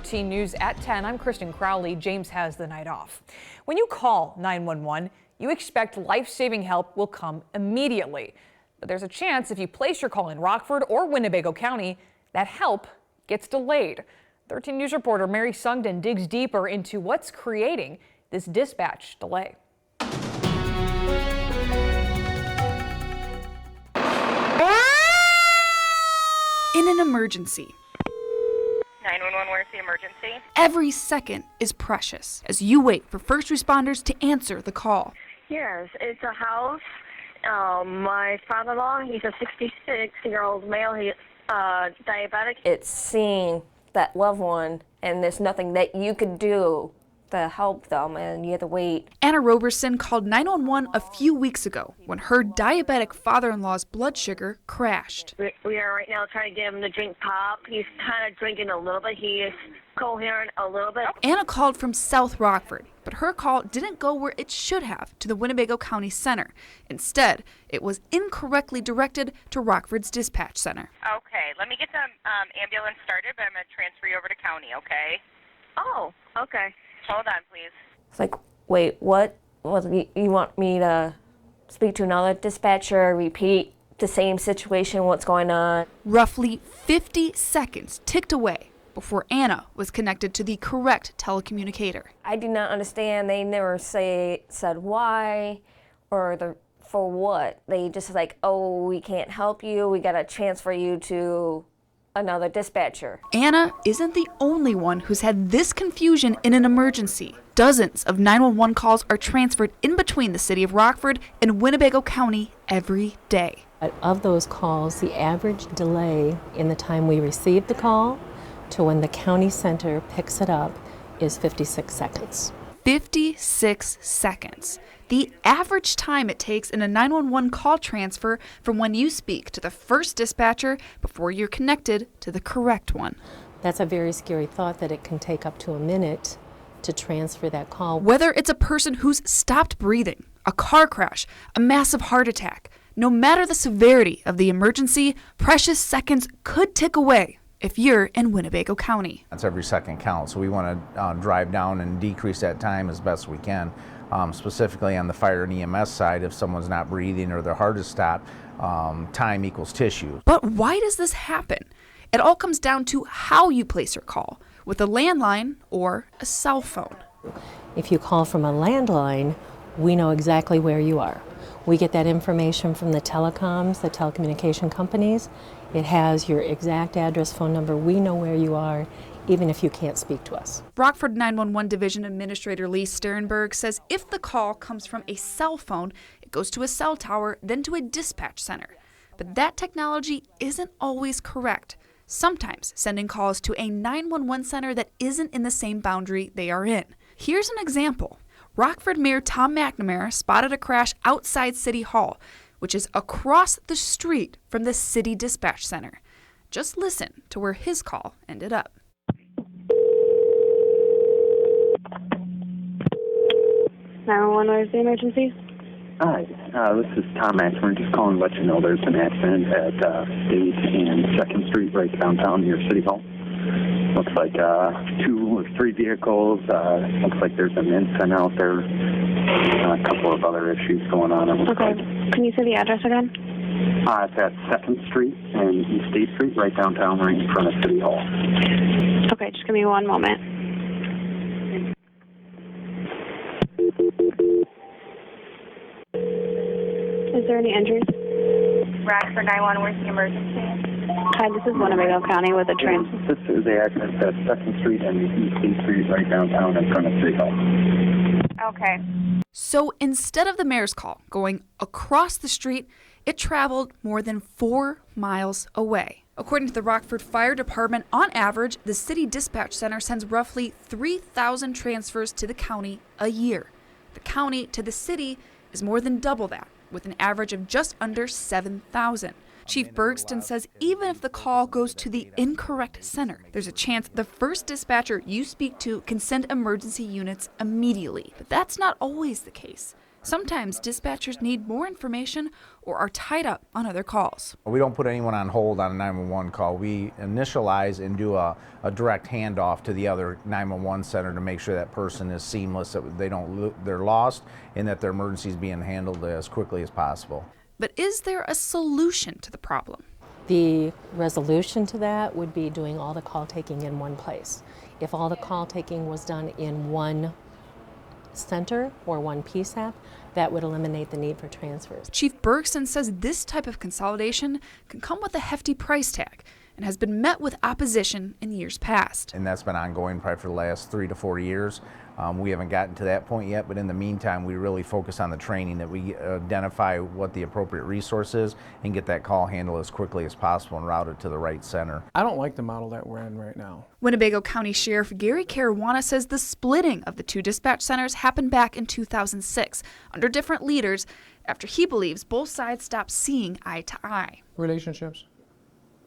13 News at 10. I'm Kristen Crowley. James has the night off. When you call 911, you expect life-saving help will come immediately. But there's a chance if you place your call in Rockford or Winnebago County, that help gets delayed. 13 News reporter Mary Sugden digs deeper into what's creating this dispatch delay. In an emergency, 911, where's the emergency? every second is precious as you wait for first responders to answer the call. Yes, it's a house. My father-in-law, he's a 66-year-old male. He's diabetic. It's seeing that loved one, and there's nothing that you could do to help them, and you have to wait. Anna Roberson called 911 a few weeks ago when her diabetic father-in-law's blood sugar crashed. We are right now trying to get him to drink pop. He's kind of drinking a little bit. He is coherent a little bit. Anna called from South Rockford, but her call didn't go where it should have, to the Winnebago County Center. Instead, it was incorrectly directed to Rockford's dispatch center. Okay, let me get the ambulance started, but I'm going to transfer you over to county, okay? Oh, okay. Hold on, please. It's like, wait, what? You want me to speak to another dispatcher, repeat the same situation, what's going on? Roughly 50 seconds ticked away before Anna was connected to the correct telecommunicator. I did not understand. They never said why or for what. They just like, oh, we can't help you. We got to transfer you to another dispatcher. Anna isn't the only one who's had this confusion in an emergency. Dozens of 911 calls are transferred in between the city of Rockford and Winnebago County every day. Of those calls, the average delay in the time we receive the call to when the county center picks it up is 56 seconds. 56 seconds. The average time it takes in a 911 call transfer from when you speak to the first dispatcher before you're connected to the correct one. That's a very scary thought that it can take up to a minute to transfer that call. Whether it's a person who's stopped breathing, a car crash, a massive heart attack, no matter the severity of the emergency, precious seconds could tick away if you're in Winnebago County. That's every second counts, so we want to drive down and decrease that time as best we can. Specifically on the fire and EMS side, if someone's not breathing or their heart is stopped, time equals tissue. But why does this happen? It all comes down to how you place your call, with a landline or a cell phone. If you call from a landline, we know exactly where you are. We get that information from the telecoms, the telecommunication companies. It has your exact address, phone number. We know where you are, even if you can't speak to us. Rockford 911 Division Administrator Lee Sternberg says if the call comes from a cell phone, it goes to a cell tower, then to a dispatch center. But that technology isn't always correct. Sometimes sending calls to a 911 center that isn't in the same boundary they are in. Here's an example. Rockford Mayor Tom McNamara spotted a crash outside City Hall, which is across the street from the city dispatch center. Just listen to where his call ended up. 911, where's the emergency? Hi, this is Tom Maxman. Just calling to let you know there's an accident at State and 2nd Street right downtown near City Hall. Looks like 2 or 3 vehicles. Looks like there's an infant out there. A couple of other issues going on. Okay. Can you say the address again? It's at 2nd Street and East State Street right downtown right in front of City Hall. Okay, just give me one moment. Is there any injuries? Rockford 911, where's the emergency? Hi, this is Winnebago County with a train. This is the accident at 2nd Street and East State Street right downtown in front of City Hall. Okay. So instead of the mayor's call going across the street, it traveled more than 4 miles away. According to the Rockford Fire Department, on average, the city dispatch center sends roughly 3,000 transfers to the county a year. The county to the city is more than double that, with an average of just under 7,000. Chief Bergston says even if the call goes to the incorrect center, there's a chance the first dispatcher you speak to can send emergency units immediately. But that's not always the case. Sometimes dispatchers need more information or are tied up on other calls. We don't put anyone on hold on a 911 call. We initialize and do a direct handoff to the other 911 center to make sure that person is seamless, that they're lost, and that their emergency is being handled as quickly as possible. But is there a solution to the problem? The resolution to that would be doing all the call taking in one place. If all the call taking was done in one center or one PSAP, that would eliminate the need for transfers. Chief Bergson says this type of consolidation can come with a hefty price tag and has been met with opposition in years past. And that's been ongoing probably for the last 3 to 4 years. We haven't gotten to that point yet, but in the meantime, we really focus on the training, that we identify what the appropriate resource is and get that call handled as quickly as possible and routed to the right center. I don't like the model that we're in right now. Winnebago County Sheriff Gary Caruana says the splitting of the two dispatch centers happened back in 2006 under different leaders after he believes both sides stopped seeing eye to eye. Relationships.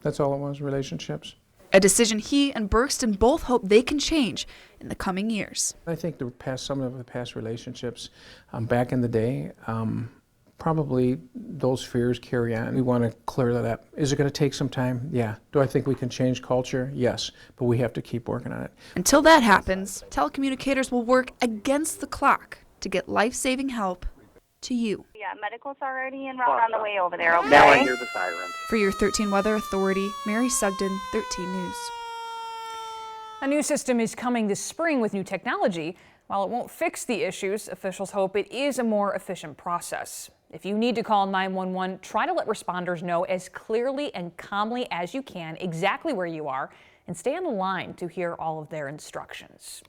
That's all it was, relationships. A decision he and Bergston both hope they can change in the coming years. I think some of the past relationships back in the day, probably those fears carry on. We want to clear that up. Is it going to take some time? Yeah. Do I think we can change culture? Yes. But we have to keep working on it. Until that happens, telecommunicators will work against the clock to get life-saving help to you. Yeah, medical's already en route on the way over there, okay? Now I hear the sirens. For your 13 Weather Authority, Mary Sugden, 13 News. A new system is coming this spring with new technology. While it won't fix the issues, officials hope it is a more efficient process. If you need to call 911, try to let responders know as clearly and calmly as you can exactly where you are and stay on the line to hear all of their instructions.